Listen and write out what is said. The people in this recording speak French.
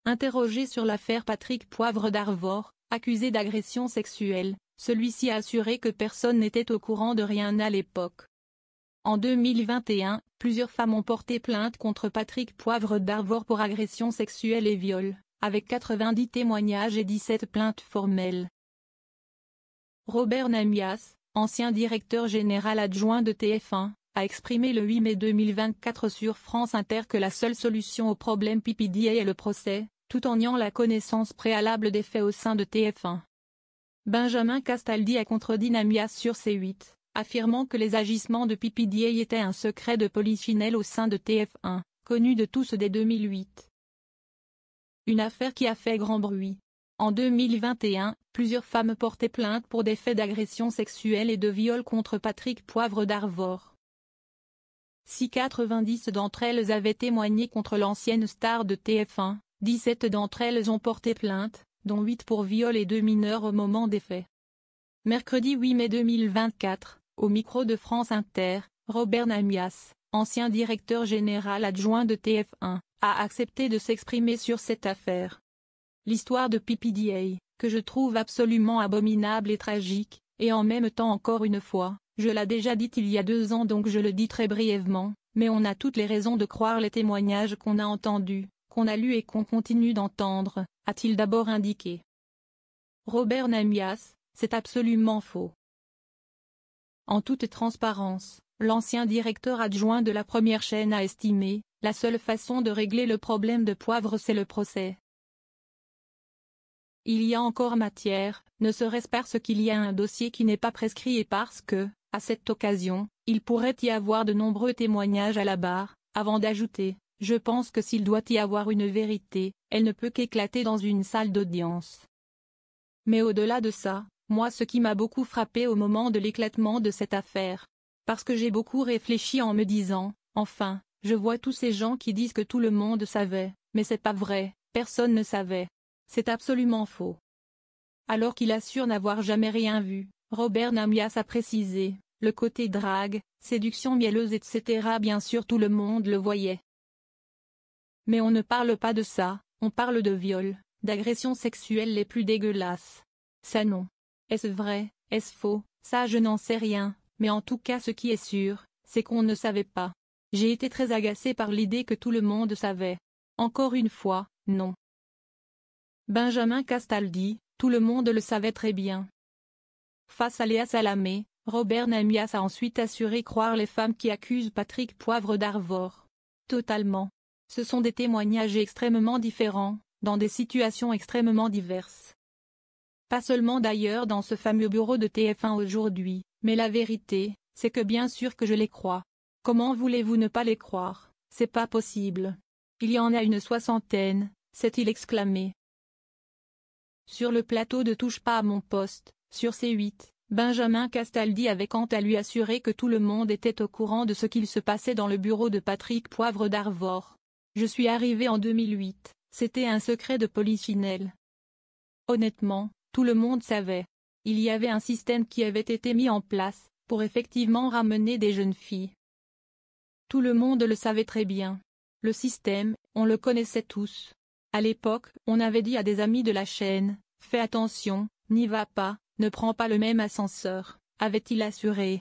Interrogé sur l'affaire Patrick Poivre d'Arvor, accusé d'agression sexuelle, celui-ci a assuré que personne n'était au courant de rien à l'époque. En 2021, plusieurs femmes ont porté plainte contre Patrick Poivre d'Arvor pour agression sexuelle et viol, avec 90 témoignages et 17 plaintes formelles. Robert Namias, ancien directeur général adjoint de TF1, a exprimé le 8 mai 2024 sur France Inter que la seule solution au problème PPDA est le procès, tout en niant la connaissance préalable des faits au sein de TF1. Benjamin Castaldi a contredit Namias sur C8, affirmant que les agissements de PPDA étaient un secret de polichinelle au sein de TF1, connu de tous dès 2008. Une affaire qui a fait grand bruit. En 2021, plusieurs femmes portaient plainte pour des faits d'agression sexuelle et de viol contre Patrick Poivre d'Arvor. Si 90 d'entre elles avaient témoigné contre l'ancienne star de TF1, 17 d'entre elles ont porté plainte, dont 8 pour viol et 2 mineurs au moment des faits. Mercredi 8 mai 2024, au micro de France Inter, Robert Namias, ancien directeur général adjoint de TF1, a accepté de s'exprimer sur cette affaire. L'histoire de PPDA, que je trouve absolument abominable et tragique, et en même temps encore une fois, je l'ai déjà dit il y a 2 ans donc je le dis très brièvement, mais on a toutes les raisons de croire les témoignages qu'on a entendus, qu'on a lus et qu'on continue d'entendre, a-t-il d'abord indiqué. Robert Namias, c'est absolument faux. En toute transparence, l'ancien directeur adjoint de la première chaîne a estimé, la seule façon de régler le problème de Poivre c'est le procès. Il y a encore matière, ne serait-ce parce qu'il y a un dossier qui n'est pas prescrit et parce que, à cette occasion, il pourrait y avoir de nombreux témoignages à la barre, avant d'ajouter, je pense que s'il doit y avoir une vérité, elle ne peut qu'éclater dans une salle d'audience. Mais au-delà de ça, moi ce qui m'a beaucoup frappé au moment de l'éclatement de cette affaire, parce que j'ai beaucoup réfléchi en me disant, enfin, je vois tous ces gens qui disent que tout le monde savait, mais c'est pas vrai, personne ne savait. C'est absolument faux. Alors qu'il assure n'avoir jamais rien vu, Robert Namias a précisé, le côté drague, séduction mielleuse etc. bien sûr tout le monde le voyait. Mais on ne parle pas de ça, on parle de viol, d'agressions sexuelles les plus dégueulasses. Ça non. Est-ce vrai, est-ce faux, ça je n'en sais rien, mais en tout cas ce qui est sûr, c'est qu'on ne savait pas. J'ai été très agacé par l'idée que tout le monde savait. Encore une fois, non. Benjamin Castaldi, tout le monde le savait très bien. Face à Léa Salamé, Robert Namias a ensuite assuré croire les femmes qui accusent Patrick Poivre d'Arvor. Totalement. Ce sont des témoignages extrêmement différents, dans des situations extrêmement diverses. Pas seulement d'ailleurs dans ce fameux bureau de TF1 aujourd'hui, mais la vérité, c'est que bien sûr que je les crois. Comment voulez-vous ne pas les croire, c'est pas possible. Il y en a une 60aine, s'est-il exclamé. Sur le plateau de Touche pas à mon poste, sur C8, Benjamin Castaldi avait quant à lui assuré que tout le monde était au courant de ce qu'il se passait dans le bureau de Patrick Poivre d'Arvor. Je suis arrivé en 2008, c'était un secret de polichinelle. Honnêtement, tout le monde savait. Il y avait un système qui avait été mis en place, pour effectivement ramener des jeunes filles. Tout le monde le savait très bien. Le système, on le connaissait tous. À l'époque, on avait dit à des amis de la chaîne, fais attention, n'y va pas, ne prends pas le même ascenseur, avait-il assuré.